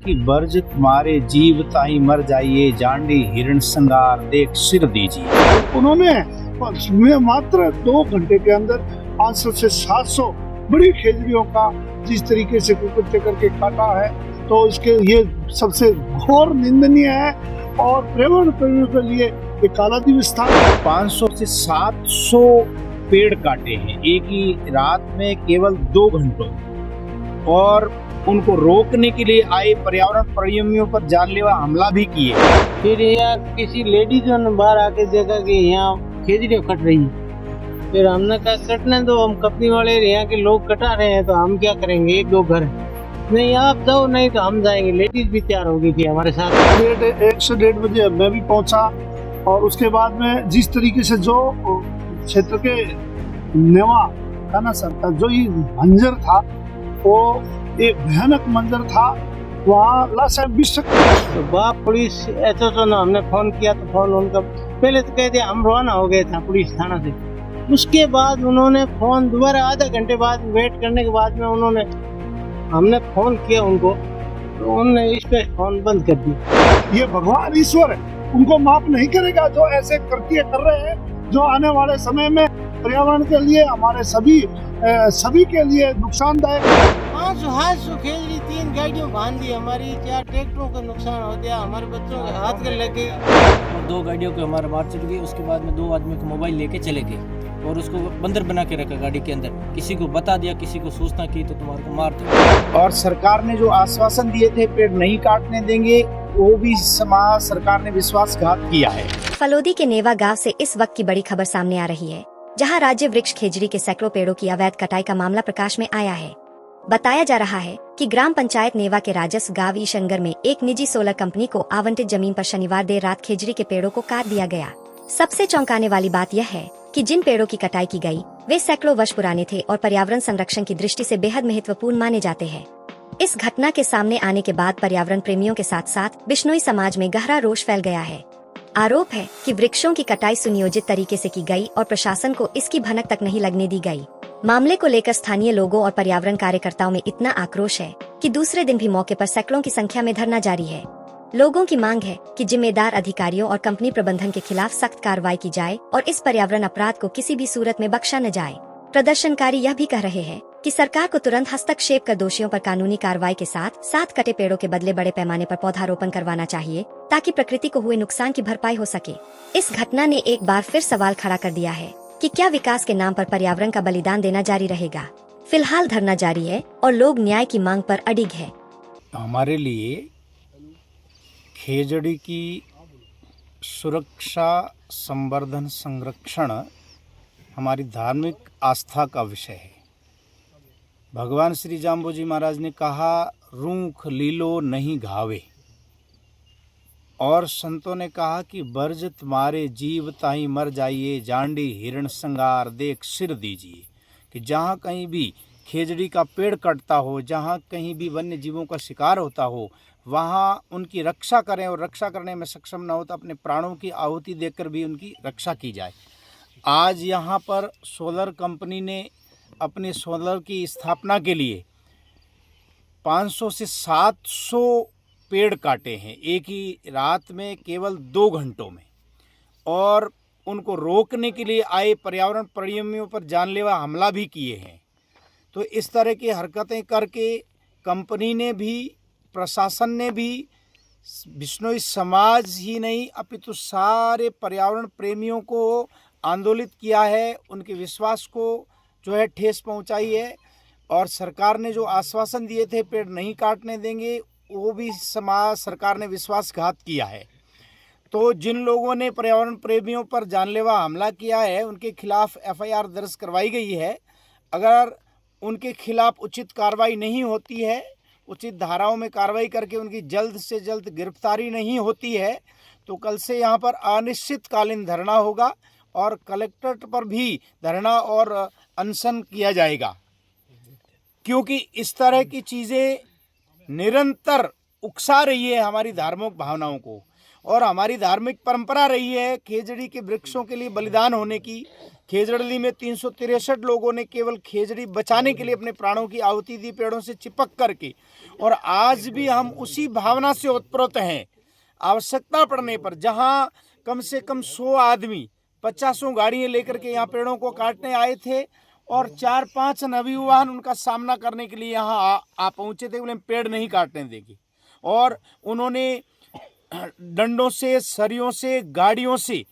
कि बर्ज तुम्हारे जीव ताई मर जाइए, जांडी हिरण संगार देख सिर दीजिए। उन्होंने मात्र 2 घंटे के अंदर 500 से 700 बड़ी खेजड़ियों का जिस तरीके से कुकुत्ते करके काटा है, तो इसके ये सबसे घोर निंदनीय है और पर्यावरण प्रेमियों के लिए एक काला दिवस था। 500 से 700 पेड़ काटे हैं एक ही रात में, केवल 2 घंटों, और उनको रोकने के लिए आए पर्यावरण प्रेमियों पर जानलेवा हमला भी किए। फिर यहाँ किसी लेडीज ने बाहर आके देखा कि यहाँ खेजड़ियाँ कट रही है। फिर हमने कहा कटने दो, हम कंपनी वाले यहाँ के लोग कटा रहे हैं तो हम क्या करेंगे, 1-2 घर नहीं, आप जाओ नहीं तो हम जाएंगे। लेडीज भी तैयार हो गई थी हमारे साथ। 1 से 1:30 बजे मैं भी पहुंचा और उसके बाद में जिस तरीके से जो क्षेत्र के नेवा का ना सर था, जो ये मंजर था वो एक भयानक मंजर था। वहाँ तो बाप पुलिस एसएसओ ने हमने फोन किया तो फोन उनका पहले तो कह दिया, हम रवाना हो गए था पुलिस थाना से। उसके बाद उन्होंने फोन दोबारा आधा घंटे बाद वेट करने के बाद में हमने फोन किया उनको, तो उन्होंने इस पे फोन बंद कर दी। ये भगवान ईश्वर है, उनको माफ नहीं करेगा जो ऐसे कृत्य कर रहे हैं, जो आने वाले समय में पर्यावरण के लिए, हमारे सभी के लिए नुकसानदायक है। 500 खेजड़ी 3 गाड़ियों बांध दी, हमारी 4 ट्रैक्टरों का नुकसान हो गया, हमारे बच्चों के हाथ के लगे और 2 गाड़ियों के हमारे मार चढ़ गई। उसके बाद में 2 आदमी को मोबाइल लेके चले गए और उसको बंदर बना के रखा गाड़ी के अंदर। किसी को बता दिया, किसी को सूचना की तो तुम्हारे को मार दो। और सरकार ने जो आश्वासन दिए थे पेड़ नहीं काटने देंगे, वो भी सरकार ने विश्वासघात किया है। फलोदी के नेवा गांव से इस वक्त की बड़ी खबर सामने आ रही है, जहां राज्य वृक्ष खेजड़ी के सैकड़ों पेड़ों की अवैध कटाई का मामला प्रकाश में आया है। बताया जा रहा है कि ग्राम पंचायत नेवा के राजस्व गांव ईशंगर में एक निजी सोलर कंपनी को आवंटित जमीन पर शनिवार देर रात खेजड़ी के पेड़ों को काट दिया गया। सबसे चौंकाने वाली बात यह है कि जिन पेड़ों की कटाई की गई वे सैकड़ों वर्ष पुराने थे और पर्यावरण संरक्षण की दृष्टि से बेहद महत्वपूर्ण माने जाते हैं। इस घटना के सामने आने के बाद पर्यावरण प्रेमियों के साथ साथ बिश्नोई समाज में गहरा रोष फैल गया है। आरोप है कि वृक्षों की कटाई सुनियोजित तरीके से की गई और प्रशासन को इसकी भनक तक नहीं लगने दी गई। मामले को लेकर स्थानीय लोगों और पर्यावरण कार्यकर्ताओं में इतना आक्रोश है कि दूसरे दिन भी मौके पर सैकड़ों की संख्या में धरना जारी है। लोगों की मांग है कि जिम्मेदार अधिकारियों और कंपनी प्रबंधन के खिलाफ सख्त कार्रवाई की जाए और इस पर्यावरण अपराध को किसी भी सूरत में बख्शा न जाए। प्रदर्शनकारी यह भी कह रहे हैं कि सरकार को तुरंत हस्तक्षेप कर दोषियों पर कानूनी कार्रवाई के साथ कटे पेड़ों के बदले बड़े पैमाने पर पौधारोपण करवाना चाहिए, ताकि प्रकृति को हुए नुकसान की भरपाई हो सके। इस घटना ने एक बार फिर सवाल खड़ा कर दिया है कि क्या विकास के नाम पर पर्यावरण का बलिदान देना जारी रहेगा। फिलहाल धरना जारी है और लोग न्याय की मांग पर अडिग है। हमारे लिए खेजड़ी की सुरक्षा, संवर्धन, संरक्षण हमारी धार्मिक आस्था का विषय है। भगवान श्री जाम्बोजी महाराज ने कहा, रूख लीलो नहीं घावे, और संतों ने कहा कि बर्ज तुम्हारे जीव ताई मर जाइए, जांडी हिरण संगार देख सिर दीजिए। कि जहाँ कहीं भी खेजड़ी का पेड़ कटता हो, जहाँ कहीं भी वन्य जीवों का शिकार होता हो, वहाँ उनकी रक्षा करें, और रक्षा करने में सक्षम न हो तो अपने प्राणों की आहुति देकर भी उनकी रक्षा की जाए। आज यहाँ पर सोलर कंपनी ने अपने सोलर की स्थापना के लिए 500 से 700 पेड़ काटे हैं एक ही रात में, केवल 2 घंटों में, और उनको रोकने के लिए आए पर्यावरण प्रेमियों पर जानलेवा हमला भी किए हैं। तो इस तरह की हरकतें करके कंपनी ने भी, प्रशासन ने भी, बिश्नोई समाज ही नहीं अपितु सारे पर्यावरण प्रेमियों को आंदोलित किया है, उनके विश्वास को जो है ठेस पहुंचाई है। और सरकार ने जो आश्वासन दिए थे पेड़ नहीं काटने देंगे, वो भी सरकार ने विश्वासघात किया है। तो जिन लोगों ने पर्यावरण प्रेमियों पर जानलेवा हमला किया है, उनके खिलाफ एफआईआर दर्ज करवाई गई है। अगर उनके खिलाफ उचित कार्रवाई नहीं होती है, उचित धाराओं में कार्रवाई करके उनकी जल्द से जल्द गिरफ्तारी नहीं होती है, तो कल से यहाँ पर अनिश्चितकालीन धरना होगा और कलेक्ट्रेट पर भी धरना और अनशन किया जाएगा। क्योंकि इस तरह की चीज़ें निरंतर उकसा रही है हमारी धार्मिक भावनाओं को, और हमारी धार्मिक परंपरा रही है खेजड़ी के वृक्षों के लिए बलिदान होने की। खेजड़ी में 363 लोगों ने केवल खेजड़ी बचाने के लिए अपने प्राणों की आहुति दी, पेड़ों से चिपक करके। और आज भी हम उसी भावना से ओतप्रोत हैं। आवश्यकता पड़ने पर जहां कम से कम 100 आदमी 50 गाड़ियां लेकर के यहाँ पेड़ों को काटने आए थे और 4-5 नवयुवान उनका सामना करने के लिए यहाँ आ पहुँचे थे, उन्हें पेड़ नहीं काटने देंगे। और उन्होंने डंडों से, सरियों से, गाड़ियों से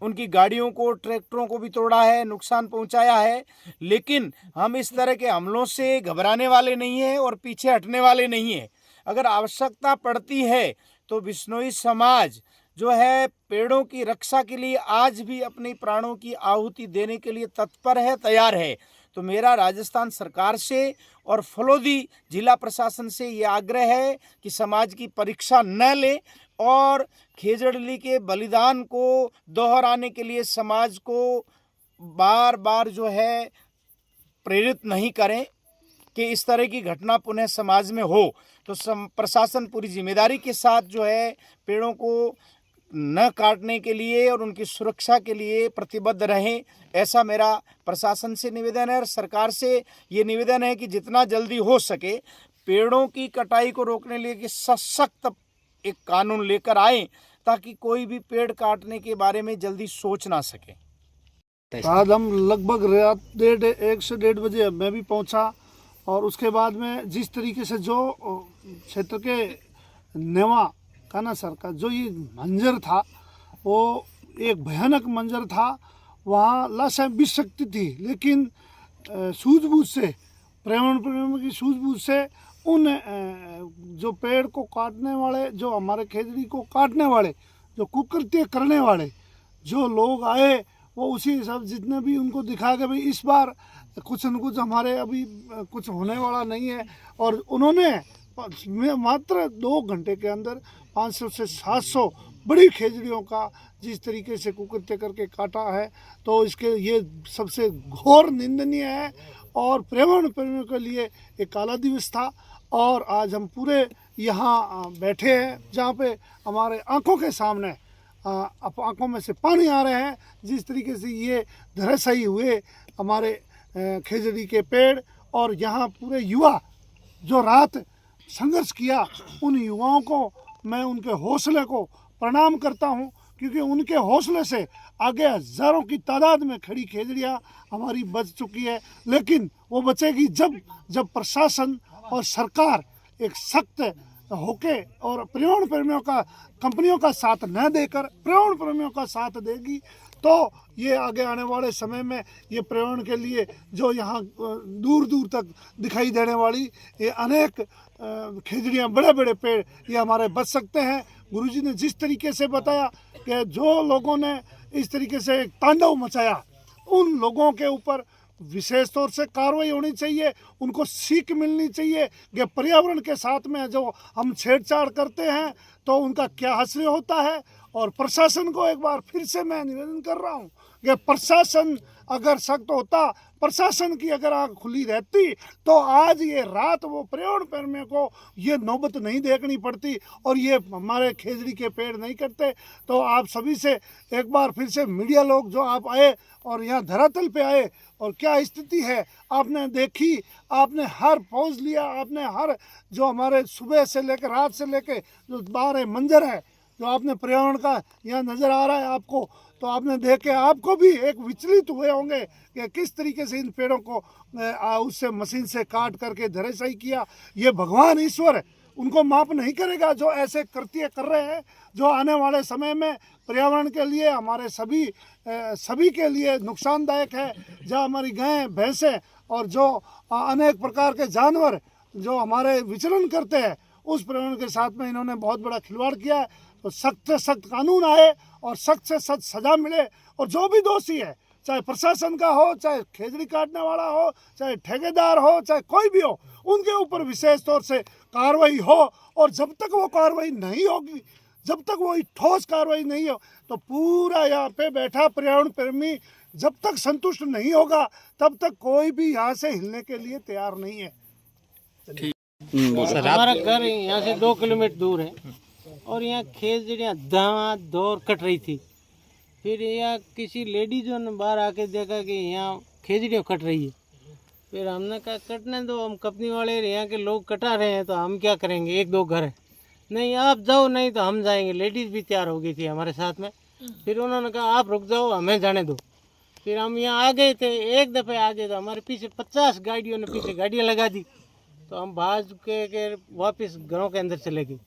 उनकी गाड़ियों को, ट्रैक्टरों को भी तोड़ा है, नुकसान पहुंचाया है। लेकिन हम इस तरह के हमलों से घबराने वाले नहीं हैं और पीछे हटने वाले नहीं हैं। अगर आवश्यकता पड़ती है तो बिश्नोई समाज जो है पेड़ों की रक्षा के लिए आज भी अपने प्राणों की आहुति देने के लिए तत्पर है, तैयार है। तो मेरा राजस्थान सरकार से और फलोदी जिला प्रशासन से ये आग्रह है कि समाज की परीक्षा न ले और खेजड़ी के बलिदान को दोहराने के लिए समाज को बार बार जो है प्रेरित नहीं करें कि इस तरह की घटना पुनः समाज में हो। तो प्रशासन पूरी जिम्मेदारी के साथ जो है पेड़ों को न काटने के लिए और उनकी सुरक्षा के लिए प्रतिबद्ध रहें, ऐसा मेरा प्रशासन से निवेदन है। और सरकार से ये निवेदन है कि जितना जल्दी हो सके पेड़ों की कटाई को रोकने के लिए सशक्त एक कानून लेकर आए ताकि कोई भी पेड़ काटने के बारे में जल्दी सोच ना सके। आज हम लगभग रात 1 से 1:30 बजे मैं भी पहुंचा और उसके बाद में जिस तरीके से जो क्षेत्र के नेवा काना सर का जो ये मंजर था वो एक भयानक मंजर था। वहाँ लाशें बिछ सकती थी, लेकिन सूझबूझ से, पर्यावरण की सूझबूझ से उन जो पेड़ को काटने वाले, जो हमारे खेजड़ी को काटने वाले, जो कुकृत्य करने वाले जो लोग आए, वो उसी हिसाब जितने भी उनको दिखा के भाई इस बार कुछ न कुछ हमारे अभी कुछ होने वाला नहीं है। और उन्होंने मात्र 2 घंटे के अंदर 500 से 700 बड़ी खेजड़ियों का जिस तरीके से कुकृत्य करके काटा है, तो इसके ये सबसे घोर निंदनीय है और पर्यावरण प्रेमियों के लिए एक काला दिवस था। और आज हम पूरे यहाँ बैठे हैं जहाँ पे हमारे आंखों के सामने आंखों में से पानी आ रहे हैं जिस तरीके से ये धराशायी हुए हमारे खेजड़ी के पेड़। और यहाँ पूरे युवा जो रात संघर्ष किया, उन युवाओं को मैं उनके हौसले को प्रणाम करता हूँ, क्योंकि उनके हौसले से आगे हज़ारों की तादाद में खड़ी खेजड़ियाँ हमारी बच चुकी है। लेकिन वो बचेगी जब प्रशासन और सरकार एक सख्त होके और पर्यावरण प्रेमियों का, कंपनियों का साथ न देकर पर्यावरण प्रेमियों का साथ देगी, तो ये आगे आने वाले समय में ये पर्यावरण के लिए जो यहाँ दूर दूर तक दिखाई देने वाली ये अनेक खेजड़ियाँ, बड़े बड़े पेड़ ये हमारे बच सकते हैं। गुरुजी ने जिस तरीके से बताया कि जो लोगों ने इस तरीके से तांडव मचाया, उन लोगों के ऊपर विशेष तौर से कार्रवाई होनी चाहिए, उनको सीख मिलनी चाहिए कि पर्यावरण के साथ में जो हम छेड़छाड़ करते हैं तो उनका क्या हश्र होता है। और प्रशासन को एक बार फिर से मैं निवेदन कर रहा हूँ कि प्रशासन अगर सख्त होता, प्रशासन की अगर आँख खुली रहती, तो आज ये रात वो पर्यावरण प्रेमियों को ये नौबत नहीं देखनी पड़ती और ये हमारे खेजड़ी के पेड़ नहीं कटते। तो आप सभी से एक बार फिर से मीडिया लोग जो आप आए और यहाँ धरातल पे आए और क्या स्थिति है आपने देखी, आपने हर पौज लिया, आपने हर जो हमारे सुबह से लेकर रात से लेकर जो बाहर मंजर है जो आपने पर्यावरण का यहाँ नज़र आ रहा है आपको, तो आपने देख के आपको भी एक विचलित हुए होंगे कि किस तरीके से इन पेड़ों को उससे मशीन से काट करके धराशायी किया। ये भगवान ईश्वर उनको माफ़ नहीं करेगा जो ऐसे कृत्य कर रहे हैं, जो आने वाले समय में पर्यावरण के लिए, हमारे सभी के लिए नुकसानदायक है। जहाँ हमारी गायें, भैंसें और जो अनेक प्रकार के जानवर जो हमारे विचरण करते हैं, उस पर्यावरण के साथ में इन्होंने बहुत बड़ा खिलवाड़ किया है। तो सख्त से सख्त कानून आए और सख्त से सख्त सजा मिले और जो भी दोषी है, चाहे प्रशासन का हो, चाहे खेजड़ी काटने वाला हो, चाहे ठेकेदार हो, चाहे कोई भी हो, उनके ऊपर विशेष तौर से कार्रवाई हो। और जब तक वो कार्रवाई नहीं होगी, जब तक वो ठोस कार्रवाई नहीं हो, तो पूरा यहाँ पे बैठा पर्यावरण प्रेमी जब तक संतुष्ट नहीं होगा, तब तक कोई भी यहाँ से हिलने के लिए तैयार नहीं है। हमारा घर यहाँ से 2 किलोमीटर दूर है और यहाँ खेजड़ियाँ दौड़ कट रही थी। फिर यहाँ किसी लेडीजों ने बाहर आके देखा कि यहाँ खेजड़ियाँ कट रही है। फिर हमने कहा कटने दो, हम कंपनी वाले यहाँ के लोग कटा रहे हैं तो हम क्या करेंगे, एक दो घर है, नहीं आप जाओ नहीं तो हम जाएंगे। लेडीज़ भी तैयार हो गई थी हमारे साथ में। फिर उन्होंने कहा आप रुक जाओ, हमें जाने दो। फिर हम यहाँ आ गए थे, एक दफ़े आ गए तो हमारे पीछे 50 गाड़ियों ने पीछे गाड़ियाँ लगा दी। तो हम भाग के वापस घरों के अंदर चले गए।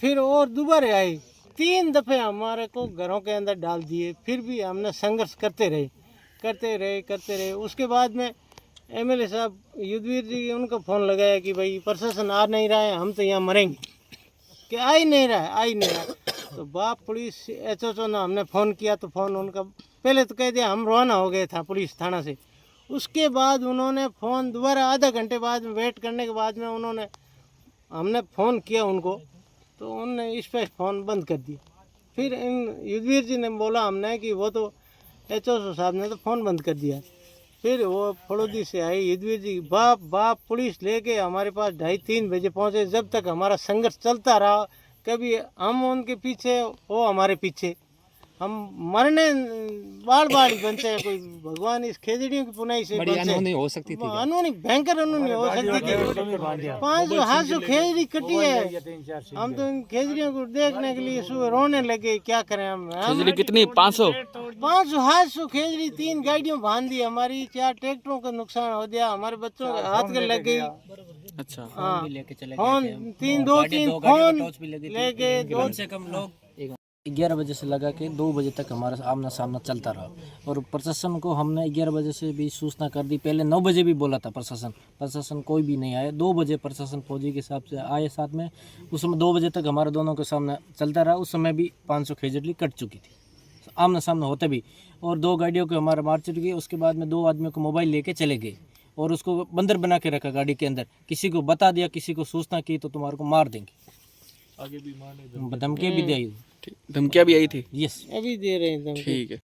फिर और दोबारा आए, 3 दफ़े हमारे को घरों के अंदर डाल दिए। फिर भी हमने संघर्ष करते रहे। उसके बाद में एमएलए साहब युद्धवीर जी उनको फ़ोन लगाया कि भाई प्रशासन आ नहीं रहा है, हम तो यहाँ मरेंगे, कि आ ही नहीं रहा है। तो बाप पुलिस एचओ ने हमने फ़ोन किया तो फ़ोन उनका पहले तो कह दिया हम रवाना हो गए था पुलिस थाना से। उसके बाद उन्होंने फ़ोन दोबारा आधा घंटे बाद में वेट करने के बाद में हमने फ़ोन किया उनको, तो उन्होंने इस पर फ़ोन बंद कर दिया। फिर इन युद्धवीर जी ने बोला हमने कि वो तो एचओ साहब ने तो फ़ोन बंद कर दिया। फिर वो फड़ोदी से आई युद्धवीर जी, बाप पुलिस लेके हमारे पास 2:30-3 बजे पहुँचे। जब तक हमारा संघर्ष चलता रहा, कभी हम उनके पीछे वो हमारे पीछे, हम मरने बार ही बनते हैं। कोई भगवान इस खेजड़ियों की पुनाई से अनहोनी हो सकती थी, अनहोनी भयंकर अनहोनी हो सकती थी। 500 खेजड़ी कटी है, हम तो इन खेजड़ियों को देखने के लिए सुबह रोने लगे। क्या करें हम खेजड़ी कितनी 500 खेजड़ी, 3 गाड़ियों बांध दी हमारी, 4 ट्रैक्टरों का नुकसान हो गया, हमारे बच्चों के हाथ के लग गई। अच्छा हाँ, फोन 2-3 फोन लेके कम से कम लोग 11 बजे से लगा के 2 बजे तक हमारा आमना सामना चलता रहा। और प्रशासन को हमने 11 बजे से भी सूचना कर दी, पहले 9 बजे भी बोला था प्रशासन कोई भी नहीं आया। 2 बजे प्रशासन फौजी के हिसाब से आए साथ में। उस समय 2 बजे तक हमारा दोनों का सामना चलता रहा। उस समय भी 500 खेजड़ी कट चुकी थी आमना सामना होते भी, और 2 गाड़ियों को हमारा मार चुकी। उसके बाद में 2 आदमियों को मोबाइल लेके चले गए और उसको बंदर बना के रखा गाड़ी के अंदर। किसी को बता दिया, किसी को सूचना की तो तुम्हारे को मार देंगे। आगे भी धमकियाँ भी दी, धमकियाँ भी आई थी। यस अभी दे रहे हैं। ठीक है।